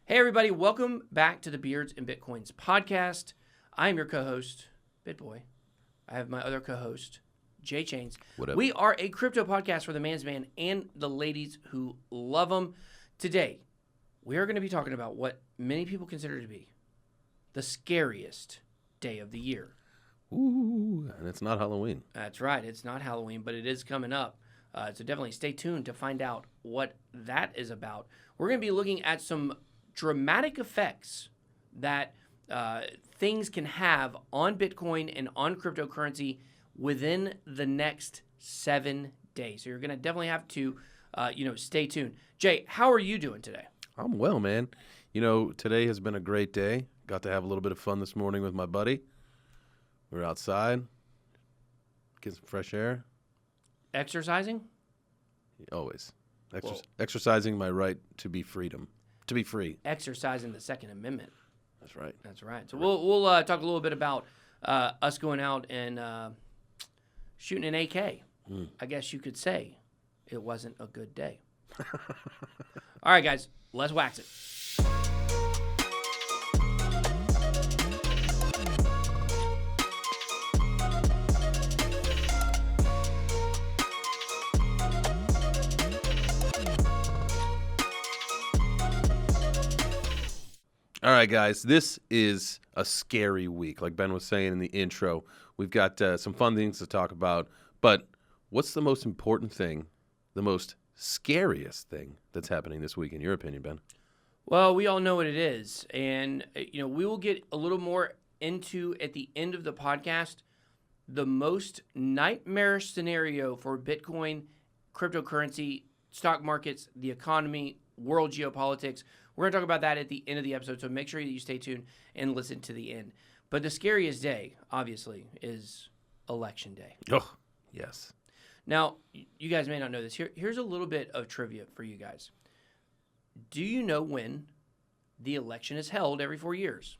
Hey, everybody. Welcome back to the Beards and Bitcoins podcast. I am your co-host, BitBoy. I have my other co-host, Jay Chains. What up? We are a crypto podcast for the man's man and the ladies who love them. Today, we are going to be talking about what many people consider to be the scariest day of the year. Ooh, and it's not Halloween. That's right. It's not Halloween, but it is coming up. So definitely stay tuned to find out what that is about. We're going to be looking at some dramatic effects that things can have on Bitcoin and on cryptocurrency within the next 7 days. So you're going to definitely have to, stay tuned. Jay, how are you doing today? I'm well, man. You know, today has been a great day. Got to have a little bit of fun this morning with my buddy. We were outside, get some fresh air. Exercising? Always. Exercising my right to be freedom. To be free. Exercising the Second Amendment. That's right. That's right. So we'll talk a little bit about us going out and shooting an AK. I guess you could say it wasn't a good day. All right, guys, let's wax it. All right, guys, this is a scary week. Like Ben was saying in the intro, we've got some fun things to talk about. But what's the most important thing, the most scariest thing that's happening this week, in your opinion, Ben? Well, we all know what it is. And, we will get a little more into, at the end of the podcast, the most nightmarish scenario for Bitcoin, cryptocurrency, stock markets, the economy, world geopolitics. We're going to talk about that at the end of the episode, so make sure that you stay tuned and listen to the end. But the scariest day, obviously, is Election Day. Oh, yes. Now, you guys may not know this. Here's a little bit of trivia for you guys. Do you know when the election is held every 4 years?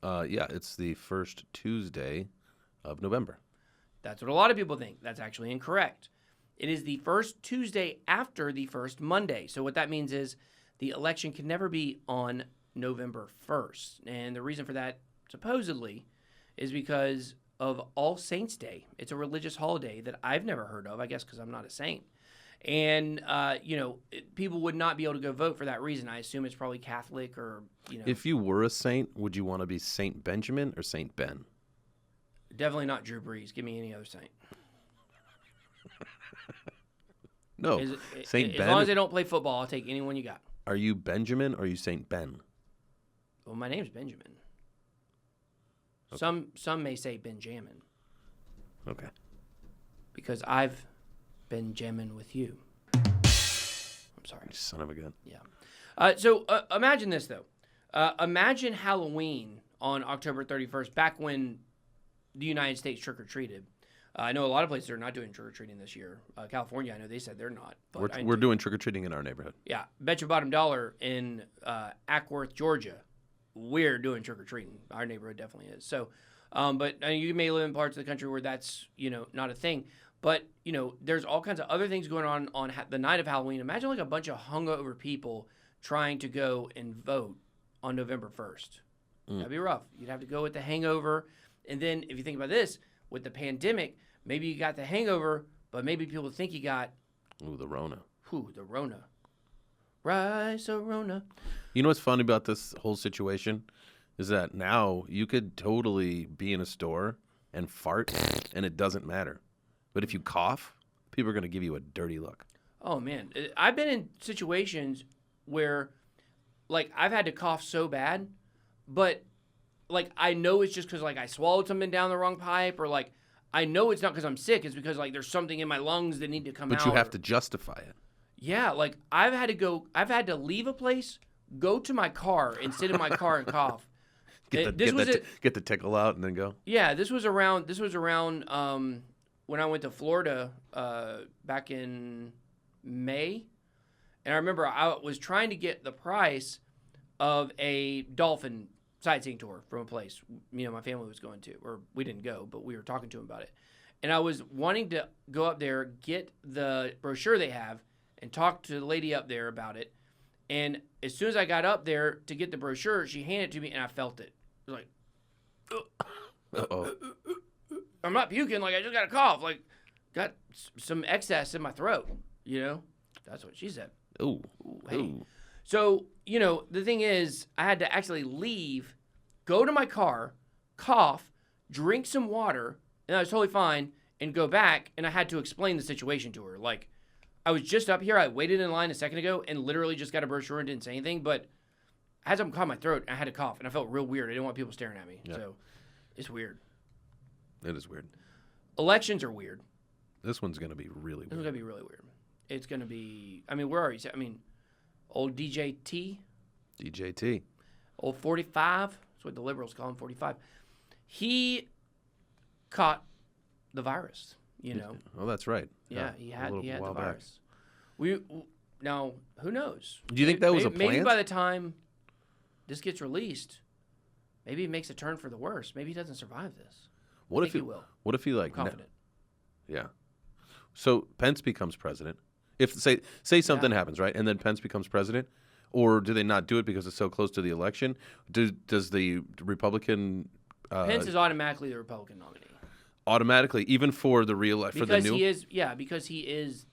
Yeah, it's the first Tuesday of November. That's what a lot of people think. That's actually incorrect. It is the first Tuesday after the first Monday. So what that means is the election can never be on November 1st. And the reason for that, supposedly, is because of All Saints Day. It's a religious holiday that I've never heard of, I guess because I'm not a saint. And, people would not be able to go vote for that reason. I assume it's probably Catholic or, If you were a saint, would you want to be Saint Benjamin or Saint Ben? Definitely not Drew Brees. Give me any other saint. No, Saint Ben. As long as they don't play football, I'll take anyone you got. Are you Benjamin or are you Saint Ben? Well, my name's Benjamin. Okay. Some may say Benjamin. Okay. Because I've been jamming with you. I'm sorry. You son of a gun. Yeah. So imagine this, though. Imagine Halloween on October 31st, back when the United States trick-or-treated. I know a lot of places are not doing trick-or-treating this year. California, I know they said they're not. But we're doing trick-or-treating in our neighborhood. Yeah. Bet your bottom dollar in Ackworth, Georgia, we're doing trick-or-treating. Our neighborhood definitely is. So, but you may live in parts of the country where that's, not a thing. But, there's all kinds of other things going on the night of Halloween. Imagine like a bunch of hungover people trying to go and vote on November 1st. That'd be rough. You'd have to go with the hangover. And then if you think about this, with the pandemic, maybe you got the hangover, but maybe people think you got... Ooh, the Rona. The Rona. Rise, Rona. You know what's funny about this whole situation? Is that now you could totally be in a store and fart, and it doesn't matter. But if you cough, people are going to give you a dirty look. Oh, man. I've been in situations where, I've had to cough so bad, but... I know it's just because, I swallowed something down the wrong pipe, or, I know it's not because I'm sick. It's because, there's something in my lungs that need to come out. But you have to justify it. Yeah, I've had to leave a place, go to my car, and sit in my car and cough. Get the tickle out and then go. Yeah, this was around when I went to Florida back in May. And I remember I was trying to get the price of a dolphin sightseeing tour from a place, my family was going to, or we didn't go, but we were talking to them about it. And I was wanting to go up there, get the brochure they have, and talk to the lady up there about it. And as soon as I got up there to get the brochure, she handed it to me, and I felt it. It was like, Uh-oh. I'm not puking. Like, I just got a cough. Like, got some excess in my throat. That's what she said. Ooh. Hey. Ooh. So, the thing is, I had to actually leave, go to my car, cough, drink some water, and I was totally fine, and go back, and I had to explain the situation to her. Like, I was just up here. I waited in line a second ago and literally just got a brochure and didn't say anything, but I had something caught in my throat, and I had to cough, and I felt real weird. I didn't want people staring at me. Yeah. So, it's weird. It is weird. Elections are weird. This one's going to be really weird. This one's going to be really weird. It's going to be, where are you? Old DJT. DJT. Old 45. That's what the liberals call him, 45. He caught the virus, Oh, that's right. Yeah, he had the virus. Now, who knows? Do you think that was a plan? Maybe by the time this gets released, maybe he makes a turn for the worse. Maybe he doesn't survive this. What if he will? What if he I'm confident. Yeah. So Pence becomes president. If say something happens, right, and then Pence becomes president, or do they not do it because it's so close to the election? Does the Republican Pence is automatically the Republican nominee? Automatically, even for the for the new. Because he is,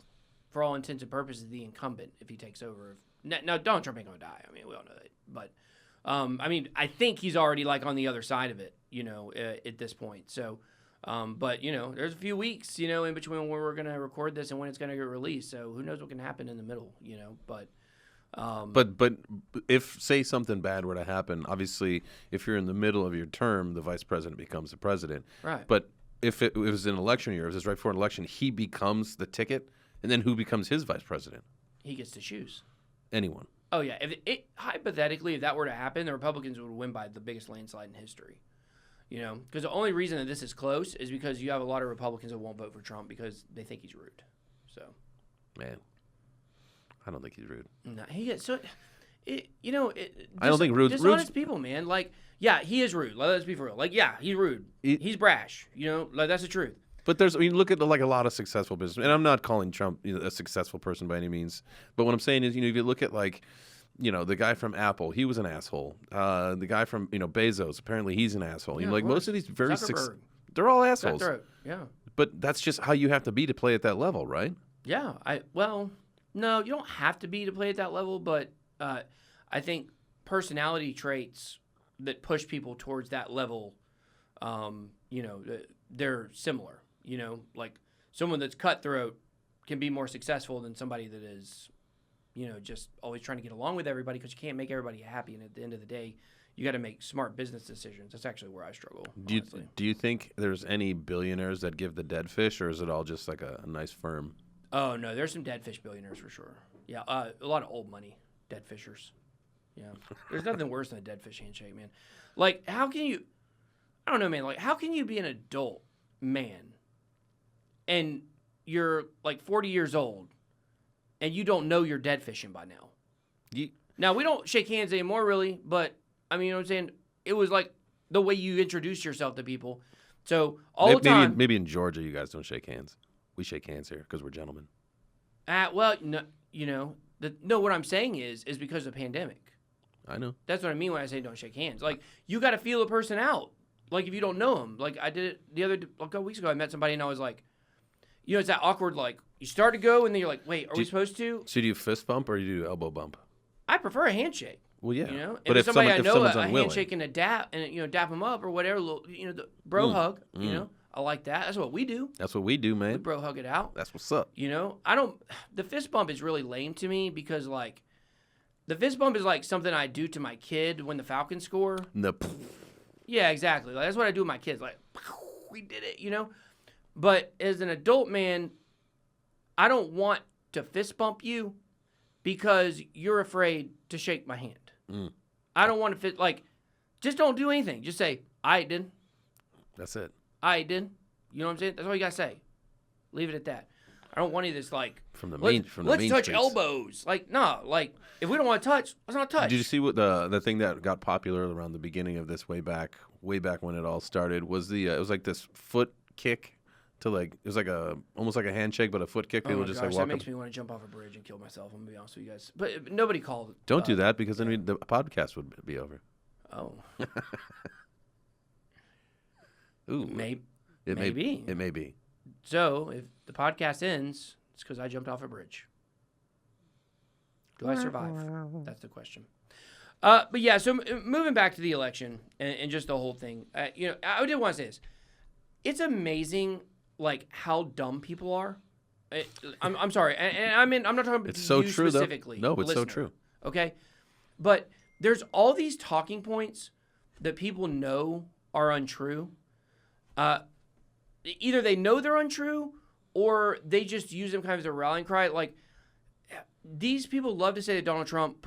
for all intents and purposes, the incumbent if he takes over. Now, Donald Trump ain't gonna die. We all know that. But, I think he's already like on the other side of it, at this point. So. But there's a few weeks, in between when we're gonna record this and when it's gonna get released. So who knows what can happen in the middle, But if say something bad were to happen, obviously, if you're in the middle of your term, the vice president becomes the president. Right. But if it was an election year, if it's right before an election, he becomes the ticket, and then who becomes his vice president? He gets to choose. Anyone. Oh yeah. Hypothetically, if that were to happen, the Republicans would win by the biggest landslide in history. Because the only reason that this is close is because you have a lot of Republicans that won't vote for Trump because they think he's rude. So, man, I don't think he's rude. No, he gets so. I don't think rude. Dishonest people, man. Like, yeah, he is rude. Let's be for real. Like, yeah, he's rude. He's brash. Like that's the truth. But look at like a lot of successful business, and I'm not calling Trump a successful person by any means. But what I'm saying is, if you look at like. The guy from Apple, he was an asshole. The guy from, Bezos, apparently he's an asshole. Yeah, most of these very they're all assholes. Yeah. But that's just how you have to be to play at that level, right? Yeah. No, you don't have to be to play at that level, but I think personality traits that push people towards that level, they're similar. Like someone that's cutthroat can be more successful than somebody that is just always trying to get along with everybody because you can't make everybody happy. And at the end of the day, you got to make smart business decisions. That's actually where I struggle. Do you think there's any billionaires that give the dead fish, or is it all just like a nice firm? Oh, no, there's some dead fish billionaires for sure. Yeah, a lot of old money dead fishers. Yeah, there's nothing worse than a dead fish handshake, man. Like, how can you – I don't know, man. Like, how can you be an adult man and you're like 40 years old and you don't know you're dead fishing by now? Now, we don't shake hands anymore, really, but, you know what I'm saying? It was like the way you introduce yourself to people. So, the time... Maybe in Georgia you guys don't shake hands. We shake hands here because we're gentlemen. Well, no, what I'm saying is because of the pandemic. I know. That's what I mean when I say don't shake hands. Like, you got to feel a person out. Like, if you don't know them. Like, I did it a couple weeks ago. I met somebody, and I was like, it's that awkward, like, you start to go, and then you're like, wait, are we supposed to? So do you fist bump or do you do elbow bump? I prefer a handshake. Well, yeah. But if somebody I know, a handshake and a dap, and dap them up or whatever, the bro hug, I like that. That's what we do. That's what we do, man. We bro hug it out. That's what's up. The fist bump is really lame to me because, like, the fist bump is like something I do to my kid when the Falcons score. Yeah, exactly. Like, that's what I do with my kids. Like, we did it, But as an adult man, I don't want to fist bump you because you're afraid to shake my hand. I don't want to just don't do anything. Just say, I did. That's it. I did. You know what I'm saying? That's all you got to say. Leave it at that. I don't want any of this, like, let's touch elbows. Like, no, like, if we don't want to touch, let's not touch. Did you see what the thing that got popular around the beginning of this way back when it all started was it was like this foot kick to like, it was like almost like a handshake, but a foot kick. They Oh would my just gosh, like that walk makes up. me want to jump off a bridge and kill myself. I'm gonna be honest with you guys, but nobody called. Don't do that because then the podcast would be over. Oh, Ooh, maybe. It may be. So if the podcast ends, it's because I jumped off a bridge. Do I survive? That's the question. But yeah, so moving back to the election and just the whole thing, I did want to say this. It's amazing, like, how dumb people are. I'm sorry, and I'm not talking about It's so you true, specifically. though. No, it's listener, so true. Okay, but there's all these talking points that people know are untrue. Either they know they're untrue or they just use them kind of as a rallying cry. Like, these people love to say that Donald Trump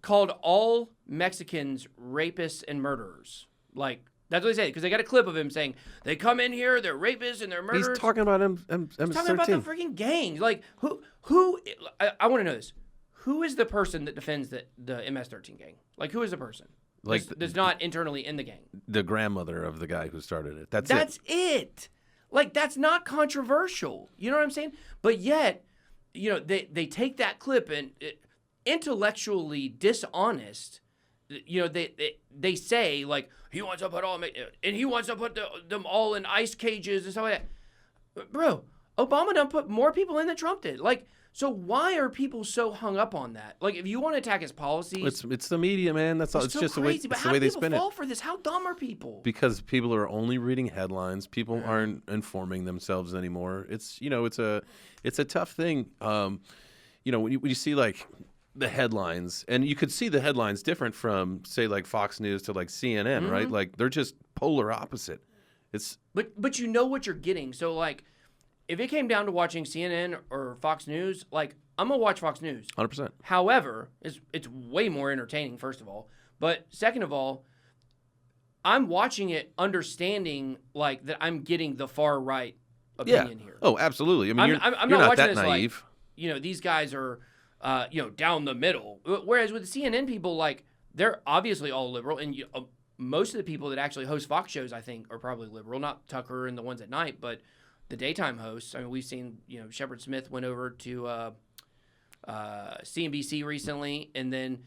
called all Mexicans rapists and murderers. Like, that's what they say, because they got a clip of him saying, they come in here, they're rapists and they're murderers. He's talking about MS-13. He's talking about the freaking gangs. Like, who I want to know this. Who is the person that defends the MS-13 gang? Like, who is the person? Like that's not internally in the gang. The grandmother of the guy who started it. That's it. Like, that's not controversial. You know what I'm saying? But yet, they take that clip and intellectually dishonest. They say, like, he wants to put them all in ice cages and stuff like that. Bro, Obama done put more people in than Trump did. Like, so why are people so hung up on that? Like, if you want to attack his policies, it's the media, man. That's all. It's so just crazy. the way they spin it. How do people fall for this? How dumb are people? Because people are only reading headlines. People aren't informing themselves anymore. It's it's a tough thing. When you see like the headlines, and you could see the headlines different from, say, like Fox News to like CNN, right? Like, they're just polar opposite. But you know what you're getting. So, like, if it came down to watching CNN or Fox News, like, I'm gonna watch Fox News. 100%. However, it's way more entertaining, first of all. But second of all, I'm watching it understanding, like, that I'm getting the far right opinion here. Oh, absolutely. I mean, you're I'm not watching that this naive. Like, these guys are, down the middle. Whereas with the CNN people, like, they're obviously all liberal, and most of the people that actually host Fox shows, I think, are probably liberal. Not Tucker and the ones at night, but the daytime hosts. I mean, we've seen, Shepard Smith went over to CNBC recently, and then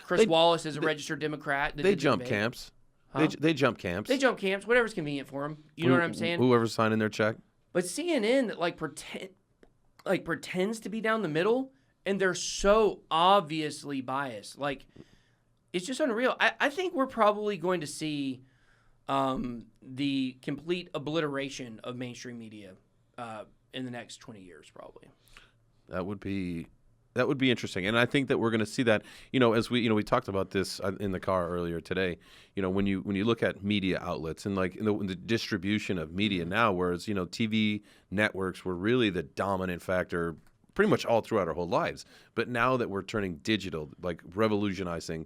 Chris Wallace is a registered Democrat. They jump camps. Huh? They jump camps. They jump camps, whatever's convenient for them. You know what I'm saying? Whoever's signing their check. But CNN that pretends to be down the middle, and they're so obviously biased. Like, it's just unreal. I think we're probably going to see the complete obliteration of mainstream media in the next 20 years, probably. That would be interesting, and I think that we're going to see that. As we talked about this in the car earlier today. When you look at media outlets and like in the distribution of media now, whereas TV networks were really the dominant factor pretty much all throughout our whole lives, but now that we're turning digital, like revolutionizing.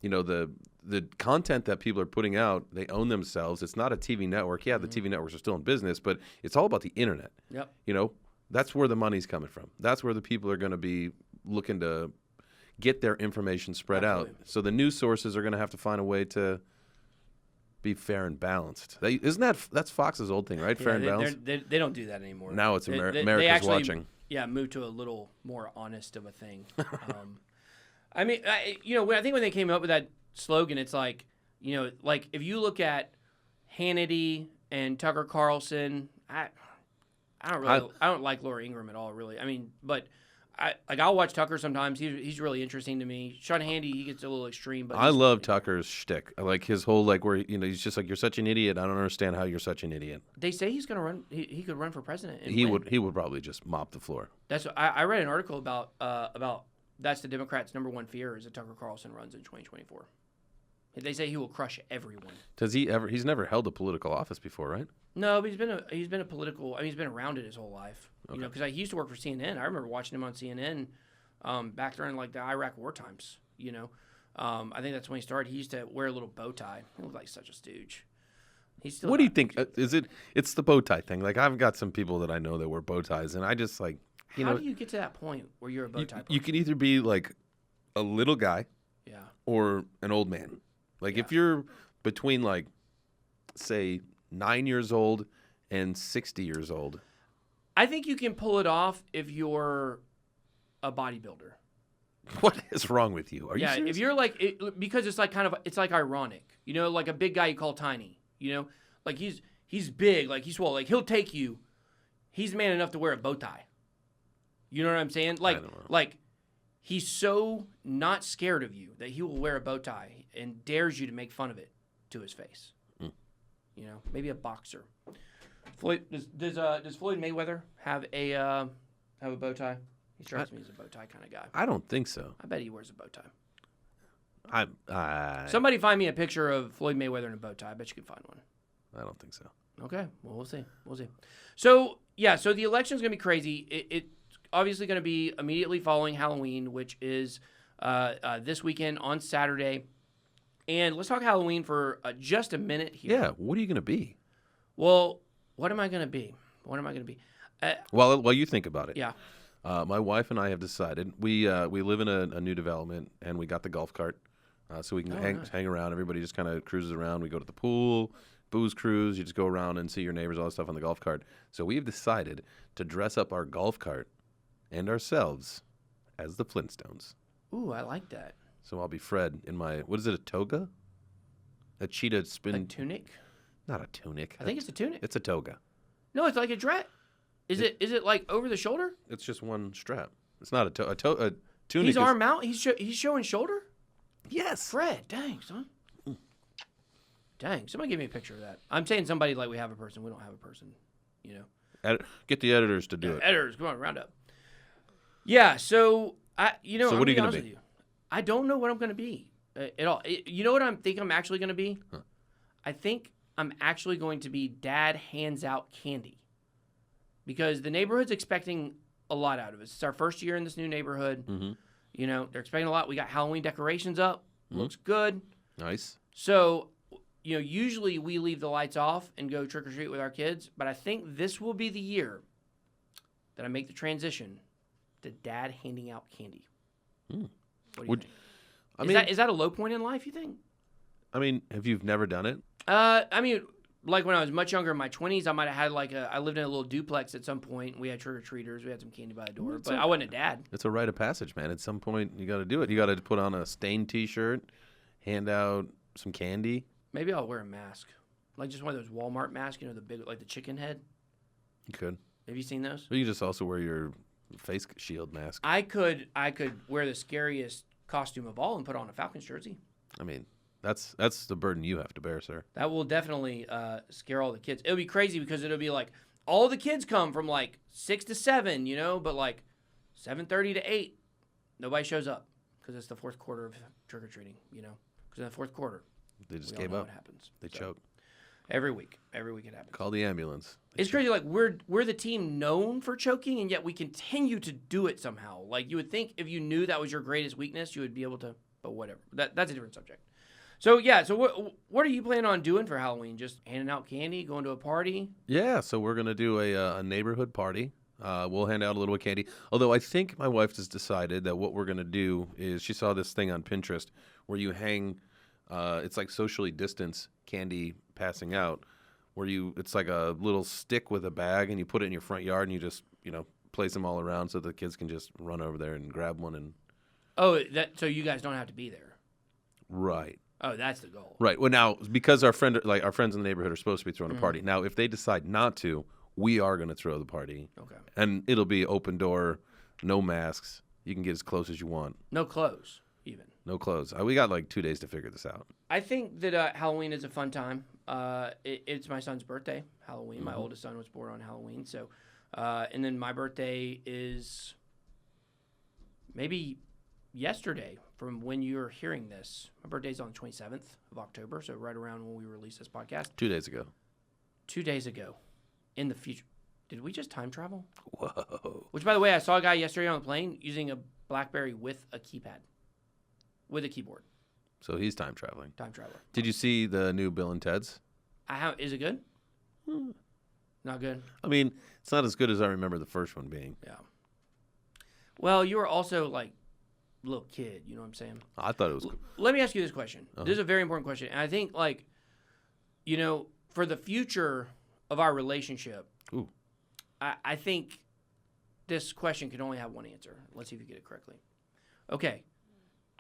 The content that people are putting out, they own themselves. It's not a TV network. Yeah, the TV networks are still in business, but it's all about the internet. Yep. That's where the money's coming from. That's where the people are going to be looking to get their information spread out. So the news sources are going to have to find a way to be fair and balanced. That's Fox's old thing, right? Fair and balanced. They don't do that anymore. Now it's America's actually, watching. Yeah, move to a little more honest of a thing. I mean, I think when they came up with that slogan, it's like, like if you look at Hannity and Tucker Carlson, I don't like Laura Ingraham at all, really. I mean, but I'll watch Tucker sometimes. He's really interesting to me. Sean Hannity, he gets a little extreme, but I love Tucker's shtick. I like his whole where he's just like, you're such an idiot. I don't understand how you're such an idiot. They say he's gonna run. He could run for president. And he would probably just mop the floor. That's I read an article about that's the Democrats' number one fear is that Tucker Carlson runs in 2024. They say he will crush everyone. Does he ever? He's never held a political office before, right? No, but he's been a political. I mean, he's been around it his whole life. Okay. Because he used to work for CNN. I remember watching him on CNN back during like the Iraq war times. I think that's when he started. He used to wear a little bow tie. He looked like such a stooge. He's still. What do you think? Is it? It's the bow tie thing. Like, I've got some people that I know that wear bow ties, and I just like. How do you get to that point where you're a bow tie person? You can either be like a little guy, yeah, or an old man. Like, if you're between like say 9 years old and 60 years old. I think you can pull it off if you're a bodybuilder. What is wrong with you? Are you serious? If you're like, because it's like it's like ironic, you know, like a big guy you call tiny, you know, like he's big, like he's swole, like he'll take you. He's man enough to wear a bow tie. You know what I'm saying? Like he's so not scared of you that he will wear a bow tie and dares you to make fun of it to his face. Mm. You know, maybe a boxer. Floyd does Floyd Mayweather have a bow tie? He strikes me as a bow tie kind of guy. I don't think so. I bet he wears a bow tie. Somebody Somebody find me a picture of Floyd Mayweather in a bow tie. I bet you can find one. I don't think so. Okay, well, we'll see. So the election's going to be crazy. It's obviously going to be immediately following Halloween, which is this weekend on Saturday. And let's talk Halloween for just a minute here. Yeah, what are you going to be? Well, what am I going to be? Well, you think about it. Yeah. My wife and I have decided we live in a new development, and we got the golf cart, so we can hang around. Everybody just kind of cruises around. We go to the pool, booze cruise. You just go around and see your neighbors, all that stuff on the golf cart. So we've decided to dress up our golf cart and ourselves as the Flintstones. Ooh, I like that. So I'll be Fred in my, what is it, a toga? A cheetah spin. A tunic? Not a tunic. I think it's a tunic. It's a toga. No, it's like a dress. Is it like over the shoulder? It's just one strap. It's not a tunic. He's arm out. He's showing shoulder. Yes. Fred, dang son. Dang, somebody give me a picture of that. I'm saying somebody like we have a person. We don't have a person. You know. Get the editors to do it. Editors, come on, round up. Yeah. So So what are you going to be? I don't know what I'm going to be at all. You know what I think I'm actually going to be? Huh. I think I'm actually going to be Dad hands out candy. Because the neighborhood's expecting a lot out of us. It's our first year in this new neighborhood. Mm-hmm. You know, they're expecting a lot. We got Halloween decorations up. Mm-hmm. Looks good. Nice. So, you know, usually we leave the lights off and go trick-or-treat with our kids. But I think this will be the year that I make the transition to Dad handing out candy. Mm. What do you think? Is that a low point in life, you think? I mean, have you never done it? Like when I was much younger in my 20s, I might have had I lived in a little duplex at some point. We had trick-or-treaters. We had some candy by the door. But I wasn't a dad. It's a rite of passage, man. At some point, you got to do it. You got to put on a stained T-shirt, hand out some candy. Maybe I'll wear a mask. Like just one of those Walmart masks, you know, the big, like the chicken head. You could. Have you seen those? Or you just also wear your face shield mask. I could wear the scariest costume of all and put on a Falcons jersey. I mean, that's the burden you have to bear, sir. That will definitely scare all the kids. It'll be crazy because it'll be like all the kids come from like 6 to 7, you know, but like 7:30 to 8, nobody shows up because it's the fourth quarter of trick-or-treating, you know, because in the fourth quarter, they just we gave all know up. what happens. They choke. Every week it happens. Call the ambulance. It's crazy. Like we're the team known for choking, and yet we continue to do it somehow. Like you would think if you knew that was your greatest weakness, you would be able to. But whatever. That's a different subject. So yeah. So what are you planning on doing for Halloween? Just handing out candy, going to a party? Yeah. So we're gonna do a neighborhood party. We'll hand out a little bit of candy. Although I think my wife has decided that what we're gonna do is she saw this thing on Pinterest where you hang. It's like socially distanced candy passing out. Where it's like a little stick with a bag, and you put it in your front yard, and you just, place them all around so the kids can just run over there and grab one. And so you guys don't have to be there. Right. Oh, that's the goal. Right. Well, now because our friends in the neighborhood are supposed to be throwing a party. Now, if they decide not to, we are going to throw the party. Okay. And it'll be open door, no masks. You can get as close as you want. No clothes, even. No clothes. We got like 2 days to figure this out. I think that Halloween is a fun time. It's my son's birthday, Halloween. My oldest son was born on Halloween. So, and then my birthday is maybe yesterday from when you're hearing this. My birthday's on the 27th of October, so right around when we release this podcast. 2 days ago. 2 days ago. In the future. Did we just time travel? Whoa. Which, by the way, I saw a guy yesterday on the plane using a BlackBerry with a keypad. With a keyboard. So he's time traveling. Time traveler. Did you see the new Bill and Ted's? Is it good? Not good? I mean, it's not as good as I remember the first one being. Yeah. Well, you were also like a little kid, you know what I'm saying? I thought it was cool. Let me ask you this question. This is a very important question. And I think for the future of our relationship, Ooh. I think this question can only have one answer. Let's see if you get it correctly. Okay.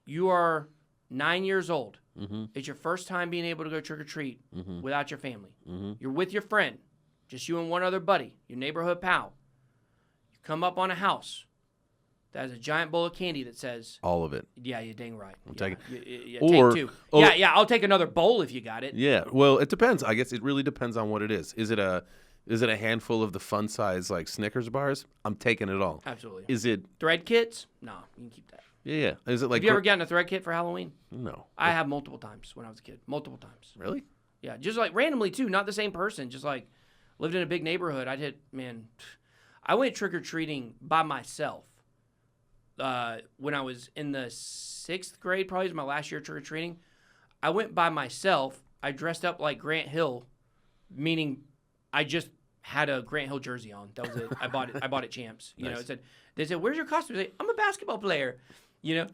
You are 9 years old. Mm-hmm. It's your first time being able to go trick-or-treat Mm-hmm. without your family. Mm-hmm. You're with your friend, just you and one other buddy, your neighborhood pal. You come up on a house that has a giant bowl of candy that says, All of it. yeah, you're dang right. I'm yeah, taking- take or- 2. or- Yeah, I'll take another bowl if you got it. Yeah. Well, it depends. I guess it really depends on what it is. Is it a handful of the fun size like Snickers bars? I'm taking it all. Absolutely. Is it? Thread kits? No, you can keep that. Yeah. Is it like? Have you ever gotten a thread kit for Halloween? No. I have multiple times when I was a kid. Multiple times. Really? Yeah, just like randomly too, not the same person. Just like lived in a big neighborhood. I went trick-or-treating by myself when I was in the 6th grade, probably was my last year trick-or-treating. I went by myself. I dressed up like Grant Hill, meaning I just had a Grant Hill jersey on. That was it. I bought it at Champs. You know, they said, "Where's your costume?" I said, "I'm a basketball player." You know,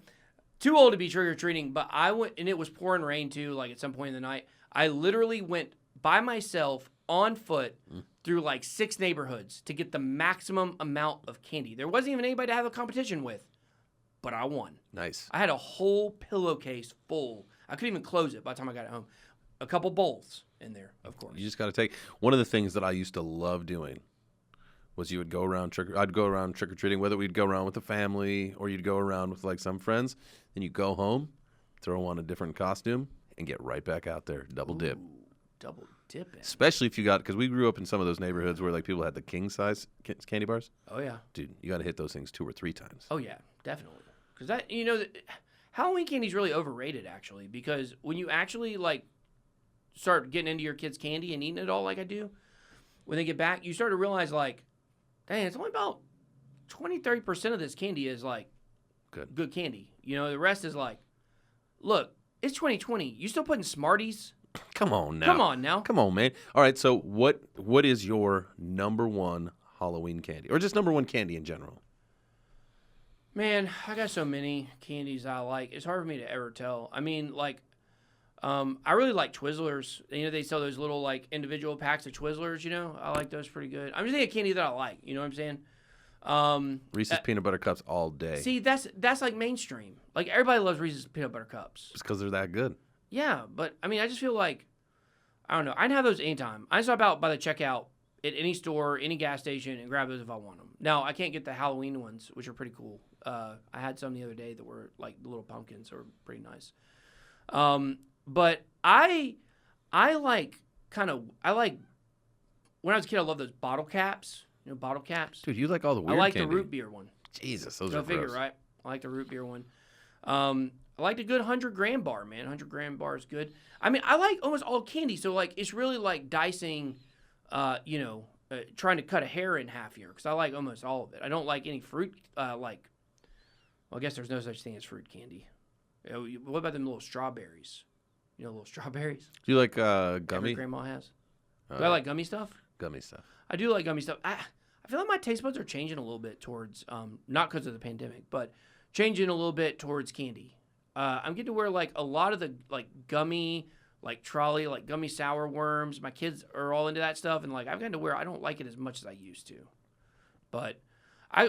too old to be trick-or-treating, but I went, and it was pouring rain too, like at some point in the night. I literally went by myself on foot through like 6 neighborhoods to get the maximum amount of candy. There wasn't even anybody to have a competition with, but I won. Nice. I had a whole pillowcase full. I couldn't even close it by the time I got it home. A couple bowls in there, of course. You just got to take one of the things that I used to love doing was you would go around I'd go around trick or treating, whether we'd go around with the family or you'd go around with like some friends. Then you go home, throw on a different costume, and get right back out there, double dip. Double dipping. Especially if you got, because we grew up in some of those neighborhoods where like people had the king size candy bars. Oh yeah. Dude, you got to hit those things 2 or 3 times. Oh yeah, definitely. Because that, you know, Halloween candy's really overrated actually. Because when you actually like start getting into your kids' candy and eating it all like I do, when they get back, you start to realize like, dang, it's only about 20-30% of this candy is like good candy. You know, the rest is like, look, it's 2020. You still putting Smarties? Come on now. Come on, man. All right, so what is your number one Halloween candy? Or just number one candy in general? Man, I got so many candies I like. It's hard for me to ever tell. I mean, like, I really like Twizzlers. You know, they sell those little, like, individual packs of Twizzlers, you know? I like those pretty good. I'm just thinking of candy that I like. You know what I'm saying? Reese's Peanut Butter Cups all day. See, that's like mainstream. Like, everybody loves Reese's Peanut Butter Cups. Just because they're that good. Yeah, but, I mean, I just feel like, I don't know. I'd have those anytime. I stop out by the checkout at any store, any gas station, and grab those if I want them. Now, I can't get the Halloween ones, which are pretty cool. I had some the other day that were, like, the little pumpkins that were pretty nice. But I like, when I was a kid, I loved those bottle caps. You know, bottle caps. Dude, you like all the weird I like candy. the root beer one. Jesus, those Go are figure, gross. right? I like the root beer one. I like the good 100-gram bar, man. 100-gram bar is good. I mean, I like almost all candy, so like it's really like dicing, trying to cut a hair in half here because I like almost all of it. I don't like any fruit. Well, I guess there's no such thing as fruit candy. What about them little strawberries? You know, little strawberries. Do you like Every gummy? grandma has. Do I like gummy stuff? Gummy stuff. I do like gummy stuff. I feel like my taste buds are changing a little bit towards, not because of the pandemic, but changing a little bit towards candy. I'm getting to where like a lot of the like gummy, like trolley, like gummy sour worms. My kids are all into that stuff, and like I've gotten to where I don't like it as much as I used to. But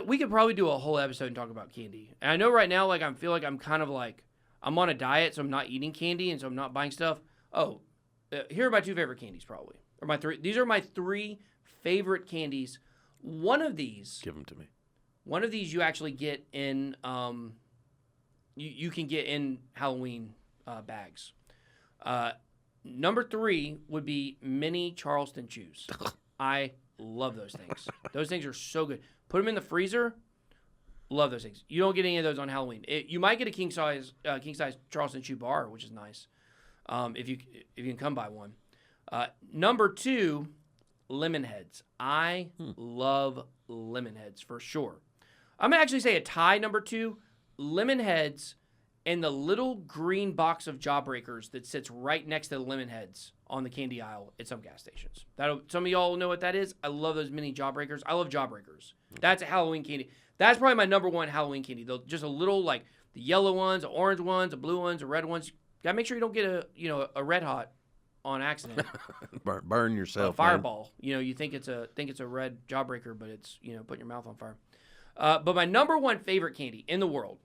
we could probably do a whole episode and talk about candy. And I know right now, like I feel like I'm kind of like I'm on a diet, so I'm not eating candy, and so I'm not buying stuff. Oh, here are my 2 favorite candies, probably, or my 3. These are my 3 favorite candies. One of these, give them to me. One of these you actually get in. You can get in Halloween bags. Number 3 would be mini Charleston Chews. I love those things. Those things are so good. Put them in the freezer. Love those things. You don't get any of those on Halloween. You might get a king size Charleston Chew bar, which is nice. If you can come by one. Number 2, lemon heads. I love lemon heads for sure. I'm gonna actually say a tie. Number 2. Lemon heads and the little green box of Jawbreakers that sits right next to the lemon heads on the candy aisle at some gas stations. Some of y'all know what that is. I love those mini Jawbreakers. I love Jawbreakers. That's a Halloween candy. That's probably my number 1 Halloween candy. Just a little like the yellow ones, the orange ones, the blue ones, the red ones. Gotta make sure you don't get a Red Hot on accident. Burn yourself. A fireball. You know, you think it's a red jawbreaker, but it's, you know, putting your mouth on fire. But my number one favorite candy in the world,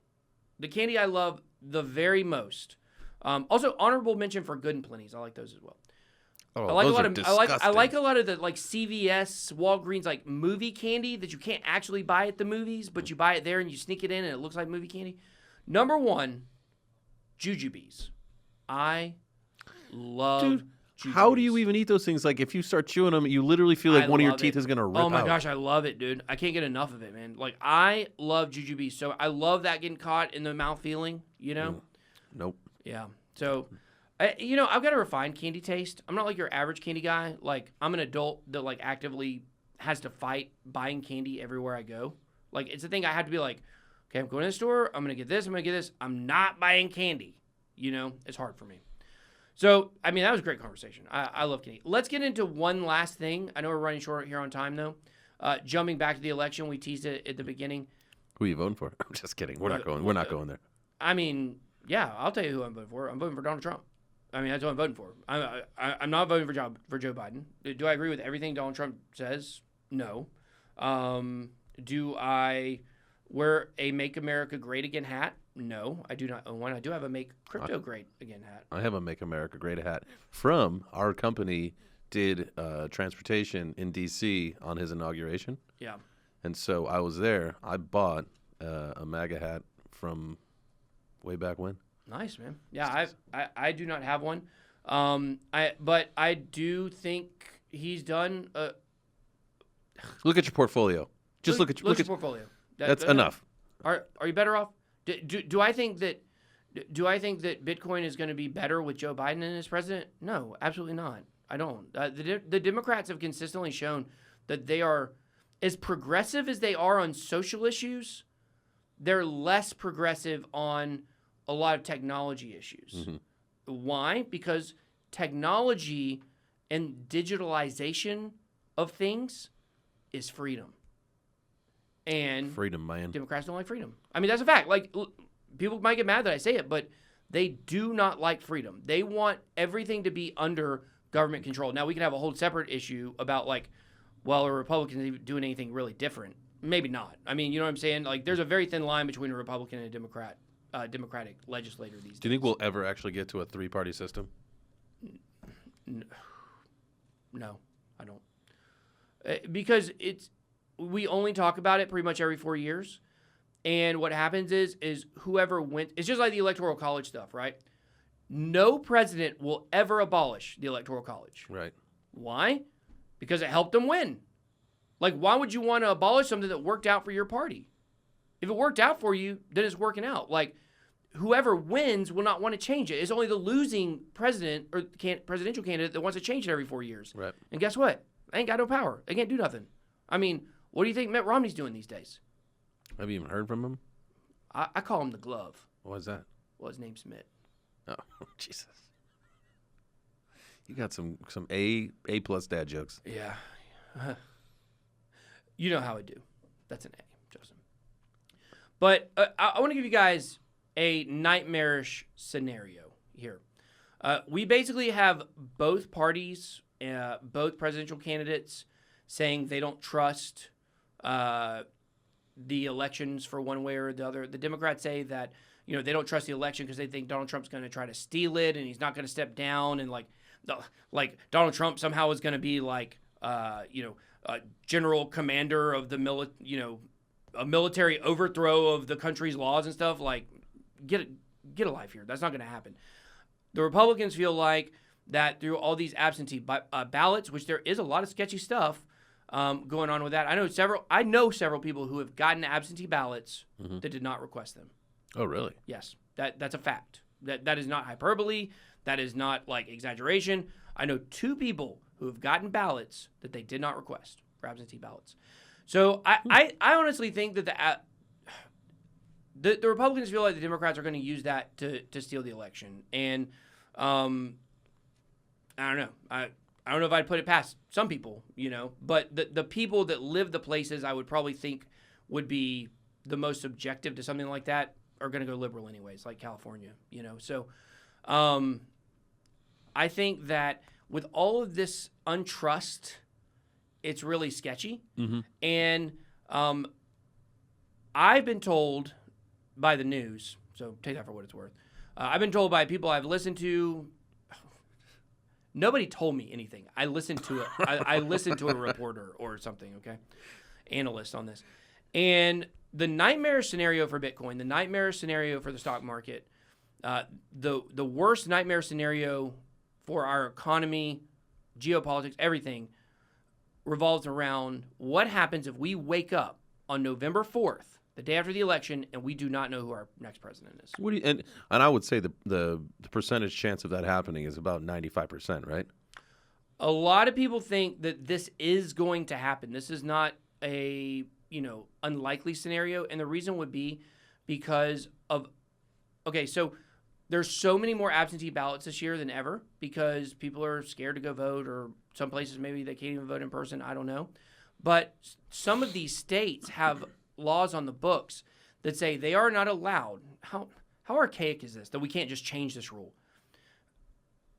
the candy I love the very most. Also, honorable mention for Good and Plenty's. I like those as well. Oh, I like those a lot are of disgusting. I like a lot of the like CVS, Walgreens like movie candy that you can't actually buy at the movies, but you buy it there and you sneak it in and it looks like movie candy. Number one, Jujubes. I love. Dude, Jujubes. how do you even eat those things? Like, if you start chewing them, you literally feel like one of your teeth is gonna rip out. Oh my gosh, I love it, dude. I can't get enough of it, man. Like, I love Jujubes. So I love that getting caught in the mouth feeling. You know. Nope. Yeah. So. You know, I've got a refined candy taste. I'm not like your average candy guy. Like, I'm an adult that, like, actively has to fight buying candy everywhere I go. Like, it's a thing I have to be like, okay, I'm going to the store. I'm going to get this. I'm going to get this. I'm not buying candy. You know, it's hard for me. So, I mean, that was a great conversation. I love candy. Let's get into one last thing. I know we're running short here on time, though. Jumping back to the election, we teased it at the beginning. Who are you voting for? I'm just kidding. We're not going there. I mean, yeah, I'll tell you who I'm voting for. I'm voting for Donald Trump. I mean, that's what I'm voting for. I'm not voting for Joe Biden. Do I agree with everything Donald Trump says? No. Do I wear a Make America Great Again hat? No, I do not own one. I do have a Make Crypto Great Again hat. I have a Make America Great hat from our company. Did transportation in D.C. on his inauguration. Yeah. And so I was there. I bought a MAGA hat from way back when. Nice, man. Yeah, I do not have one. But I do think he's done. Look at your portfolio. Just look at your portfolio. That's enough. Are you better off? Do I think that Bitcoin is going to be better with Joe Biden as president? No, absolutely not. I don't. The Democrats have consistently shown that they are as progressive as they are on social issues. They're less progressive on a lot of technology issues. Mm-hmm. Why? Because technology and digitalization of things is freedom. And freedom, man. Democrats don't like freedom. I mean, that's a fact. Like, people might get mad that I say it, but they do not like freedom. They want everything to be under government control. Now, we can have a whole separate issue about, like, well, are Republicans doing anything really different? Maybe not. I mean, you know what I'm saying? Like, there's a very thin line between a Republican and a Democratic legislator these days. Do you think we'll ever actually get to a three-party system? No, I don't. Because we only talk about it pretty much every 4 years. And what happens is whoever wins, it's just like the Electoral College stuff, right? No president will ever abolish the Electoral College. Right. Why? Because it helped them win. Like, why would you want to abolish something that worked out for your party? If it worked out for you, then it's working out. Like, whoever wins will not want to change it. It's only the losing president or presidential candidate that wants to change it every 4 years. Right. And guess what? They ain't got no power. They can't do nothing. I mean, what do you think Mitt Romney's doing these days? Have you even heard from him? I call him the glove. What is that? Well, his name's Mitt. Oh, Jesus. You got some A+ dad jokes. Yeah. You know how I do. That's an A, Joseph. But I want to give you guys a nightmarish scenario here. We basically have both parties, both presidential candidates, saying they don't trust the elections for one way or the other. The Democrats say that, you know, they don't trust the election because they think Donald Trump's going to try to steal it and he's not going to step down, and like Donald Trump somehow is going to be like general commander of the a military overthrow of the country's laws and stuff. Like, get a life here. That's not going to happen. The Republicans feel like that through all these absentee ballots, which there is a lot of sketchy stuff going on with that. I know several people who have gotten absentee ballots that did not request them. Oh, really? Yes, that's a fact. That is not hyperbole. That is not like exaggeration. I know 2 people who have gotten ballots that they did not request for absentee ballots. So I honestly think that the Republicans feel like the Democrats are going to use that to steal the election, and I don't know. I don't know if I'd put it past some people, but the people that live the places I would probably think would be the most subjective to something like that are going to go liberal anyways, like California, So I think that with all of this untrust, it's really sketchy. And I've been told by the news, so take that for what it's worth. I've been told by people I've listened to. Nobody told me anything. I listened to it. I listened to a reporter or something, okay? Analyst on this. And the nightmarish scenario for Bitcoin, the nightmarish scenario for the stock market, the worst nightmare scenario for our economy, geopolitics, everything revolves around what happens if we wake up on November 4th, the day after the election, and we do not know who our next president is. What do you, and I would say the percentage chance of that happening is about 95%, right? A lot of people think that this is going to happen. This is not a unlikely scenario, and the reason would be because of so there's so many more absentee ballots this year than ever because people are scared to go vote, or some places maybe they can't even vote in person. I don't know, but some of these states have laws on the books that say they are not allowed. How archaic is this that we can't just change this rule?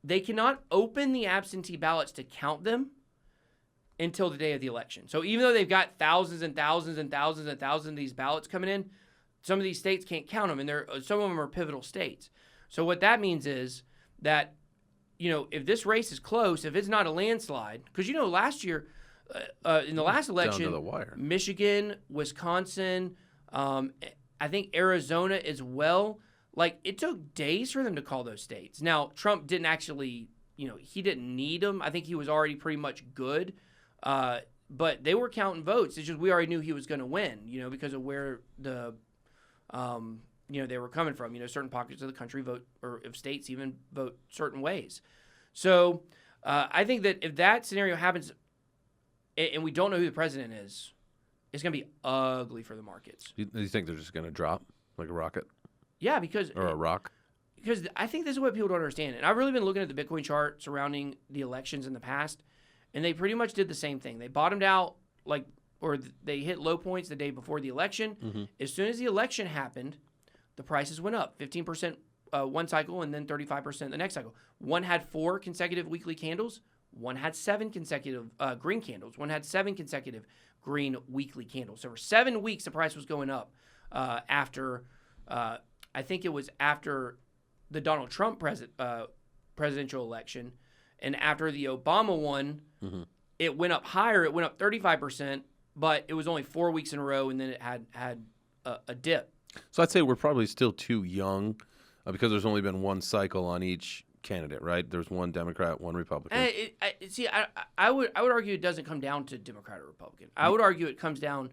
They cannot open the absentee ballots to count them until the day of the election. So even though they've got thousands and thousands and thousands and thousands of these ballots coming in, some of these states can't count them, and some of them are pivotal states. So what that means is that, if this race is close, if it's not a landslide, because last year, in the last election, down to the wire. Michigan, Wisconsin, I think Arizona as well. Like, it took days for them to call those states. Now, Trump didn't actually, he didn't need them. I think he was already pretty much good. But they were counting votes. It's just we already knew he was going to win, because of where the, they were coming from. Certain pockets of the country vote, or if states even vote certain ways. So I think that if that scenario happens, and we don't know who the president is, it's going to be ugly for the markets. You think they're just going to drop like a rocket? Yeah, because... Or a rock? Because I think this is what people don't understand. And I've really been looking at the Bitcoin chart surrounding the elections in the past, and they pretty much did the same thing. They bottomed out, they hit low points the day before the election. Mm-hmm. As soon as the election happened, the prices went up 15% one cycle and then 35% the next cycle. One had 4 consecutive weekly candles. One had 7 consecutive green candles. One had 7 consecutive green weekly candles. So for 7 weeks, the price was going up after, I think it was after the Donald Trump presidential election. And after the Obama one, mm-hmm. It went up higher. It went up 35%, but it was only 4 weeks in a row, and then it had a dip. So I'd say we're probably still too young because there's only been one cycle on each candidate, right? There's one Democrat, one Republican. I would argue it doesn't come down to Democrat or Republican. I would argue it comes down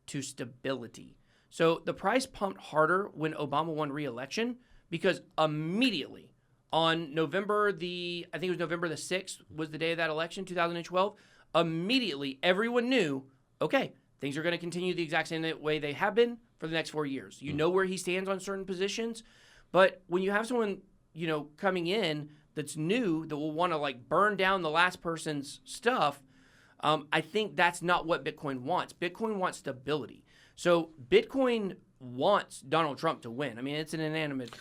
to stability. So the price pumped harder when Obama won re-election because immediately on November the 6th was the day of that election, 2012. Immediately, everyone knew, okay, things are going to continue the exact same way they have been for the next 4 years. You know where he stands on certain positions, but when you have someone coming in that's new that will want to burn down the last person's stuff, I think that's not what Bitcoin wants. Bitcoin wants stability. So Bitcoin wants Donald Trump to win. I mean, it's an inanimate,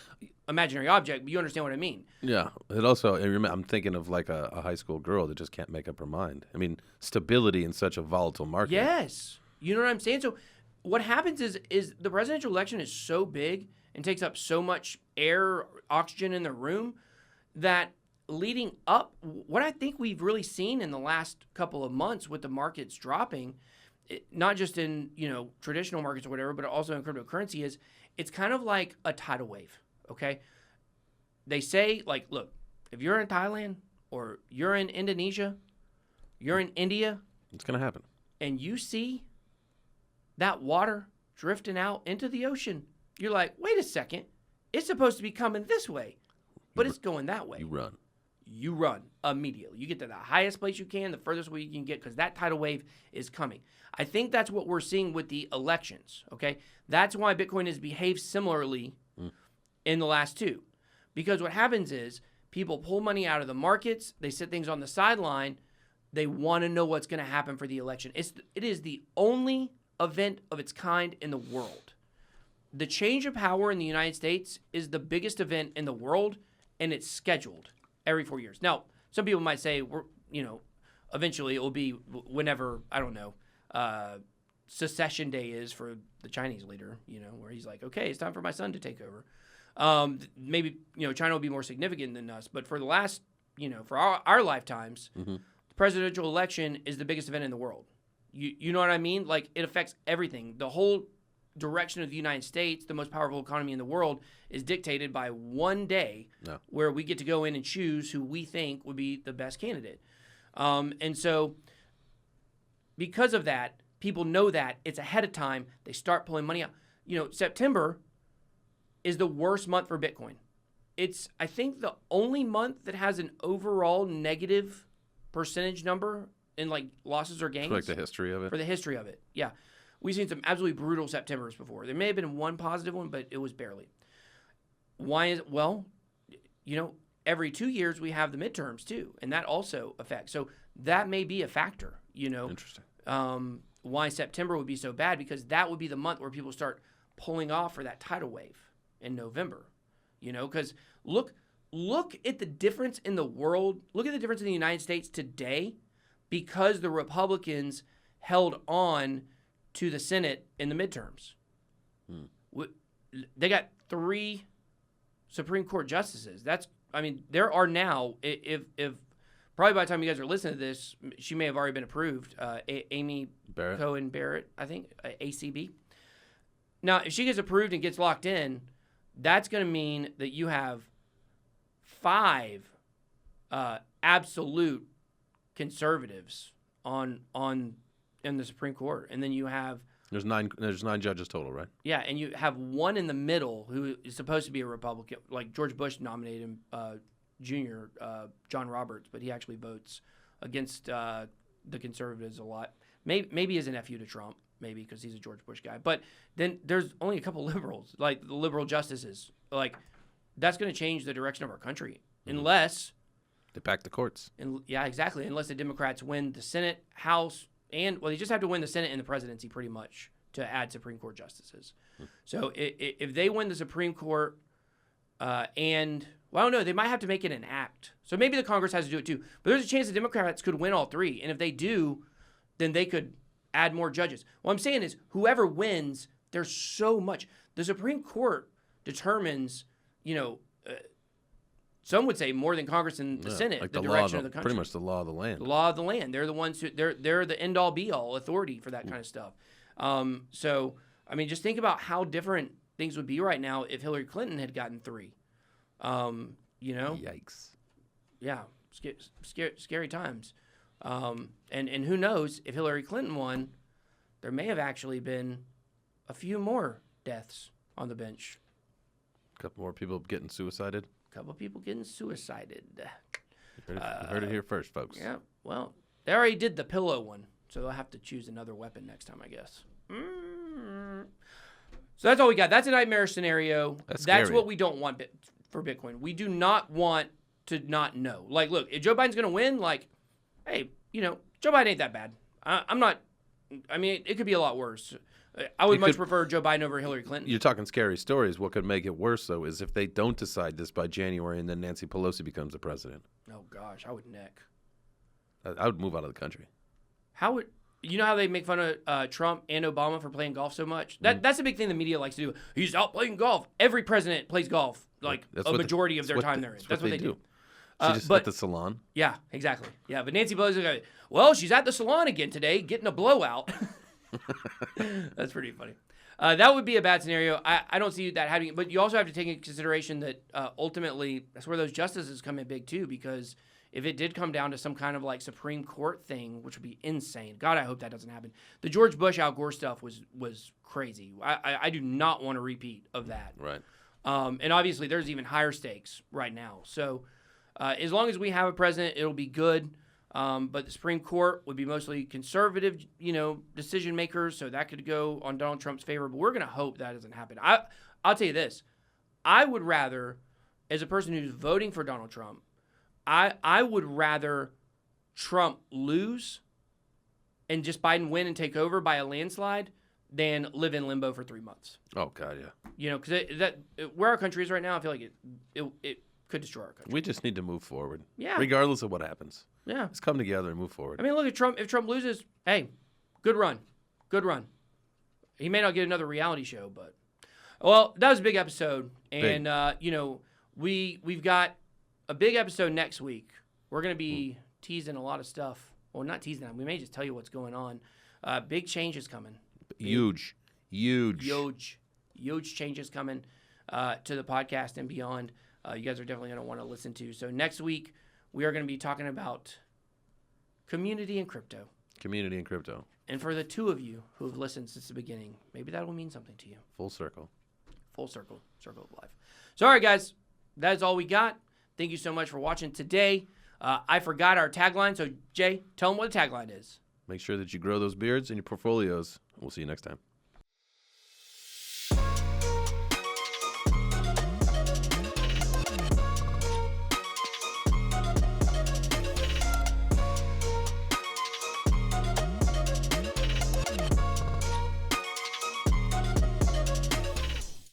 imaginary object, but you understand what I mean. Yeah. It also, I'm thinking of a high school girl that just can't make up her mind. I mean, stability in such a volatile market. Yes. You know what I'm saying? So what happens is the presidential election is so big and takes up so much air, oxygen in the room that leading up, what I think we've really seen in the last couple of months with the markets dropping, not just in traditional markets or whatever, but also in cryptocurrency, is it's kind of like a tidal wave. Okay, they say look, if you're in Thailand or you're in Indonesia, you're in India, it's gonna happen, and you see that water drifting out into the ocean, you're like, wait a second, it's supposed to be coming this way, but it's going that way. You run immediately. You get to the highest place you can, the furthest way you can get, because that tidal wave is coming. I think that's what we're seeing with the elections, okay? That's why Bitcoin has behaved similarly in the last 2. Because what happens is people pull money out of the markets, they set things on the sideline, they want to know what's going to happen for the election. It is the only event of its kind in the world. The change of power in the United States is the biggest event in the world, and it's scheduled. every 4 years. Now, some people might say, eventually it will be whenever, I don't know, secession day is for the Chinese leader, where he's like, okay, it's time for my son to take over. Maybe, China will be more significant than us. But for the last, for our lifetimes, the presidential election is the biggest event in the world. You know what I mean? Like, it affects everything. The whole direction of the United States, the most powerful economy in the world, is dictated by one day where we get to go in and choose who we think would be the best candidate. And so because of that, people know that it's ahead of time. They start pulling money out. September is the worst month for Bitcoin. It's, I think, the only month that has an overall negative percentage number in like losses or gains. For like the history of it? For the history of it, yeah. We've seen some absolutely brutal Septembers before. There may have been one positive one, but it was barely. Why is it? Well, every 2 years we have the midterms too, and that also affects. So that may be a factor, Interesting. Why September would be so bad, because that would be the month where people start pulling off for that tidal wave in November, because look at the difference in the world. Look at the difference in the United States today because the Republicans held on to the Senate in the midterms. They got 3 Supreme Court justices. There are now, if probably by the time you guys are listening to this, she may have already been approved. Amy Cohen Barrett, I think, ACB. Now, if she gets approved and gets locked in, that's going to mean that you have 5 absolute conservatives in the Supreme Court, and then you have there's 9 judges total, right? Yeah, and you have one in the middle who is supposed to be a Republican, like George Bush nominated him, Jr. John Roberts, but he actually votes against the conservatives a lot. Maybe as an FU to Trump, maybe because he's a George Bush guy. But then there's only a couple liberals, like the liberal justices. Like, that's going to change the direction of our country unless they pack the courts. Yeah, exactly. Unless the Democrats win the Senate, House, and they just have to win the Senate and the presidency pretty much to add Supreme Court justices. So if they win the Supreme Court I don't know, they might have to make it an act. So maybe the Congress has to do it too. But there's a chance the Democrats could win all 3. And if they do, then they could add more judges. What I'm saying is whoever wins, there's so much. The Supreme Court determines, some would say more than Congress and the Senate, like the the direction law of the country. Pretty much the law of the land. The law of the land. They're the ones who they're the end all be all authority for that kind of stuff. So just think about how different things would be right now if Hillary Clinton had gotten 3. Yikes. Yeah, scary times. And who knows, if Hillary Clinton won, there may have actually been a few more deaths on the bench. A couple more people getting suicided. A couple people getting suicided. You heard it here first, folks. Yeah, well, they already did the pillow one, so they'll have to choose another weapon next time, I guess. So that's all we got. That's a nightmare scenario. That's what we don't want for Bitcoin. We do not want to not know. Like, look, if Joe Biden's going to win, like, hey, Joe Biden ain't that bad. It could be a lot worse. I would much prefer Joe Biden over Hillary Clinton. You're talking scary stories. What could make it worse, though, is if they don't decide this by January and then Nancy Pelosi becomes the president. Oh, gosh, I would neck. I would move out of the country. You know how they make fun of Trump and Obama for playing golf so much? That's a big thing the media likes to do. He's out playing golf. Every president plays golf, like a majority of their time they're in. That's what they do. She's at the salon. Yeah, exactly. Yeah, but Nancy Pelosi, she's at the salon again today, getting a blowout. That's pretty funny. That would be a bad scenario. I don't see that happening. But you also have to take into consideration that ultimately that's where those justices come in big too, because if it did come down to some kind of like Supreme Court thing, which would be insane. God, I hope that doesn't happen. The George Bush Al Gore stuff was crazy. I do not want a repeat of that. Right. And obviously there's even higher stakes right now. So as long as we have a president, it'll be good. But the Supreme Court would be mostly conservative, decision makers. So that could go on Donald Trump's favor. But we're going to hope that doesn't happen. I'll tell you this. I would rather, as a person who's voting for Donald Trump, I would rather Trump lose and just Biden win and take over by a landslide than live in limbo for 3 months. Oh, God, yeah. Because where our country is right now, I feel like could destroy our country. We just need to move forward. Yeah. Regardless of what happens. Yeah. Let's come together and move forward. I mean, look at Trump. If Trump loses, hey, good run. Good run. He may not get another reality show, but well, that was a big episode, and we've got a big episode next week. We're gonna be teasing a lot of stuff. Well, not teasing. We may just tell you what's going on. Big changes coming. Huge changes coming to the podcast and beyond. You guys are definitely gonna want to listen to. So next week we are gonna be talking about community and crypto. Community and crypto. And for the two of you who have listened since the beginning, maybe that will mean something to you. Full circle. Full circle. Circle of life. So, all right, guys. That is all we got. Thank you so much for watching today. I forgot our tagline. So, Jay, tell them what the tagline is. Make sure that you grow those beards in your portfolios. We'll see you next time.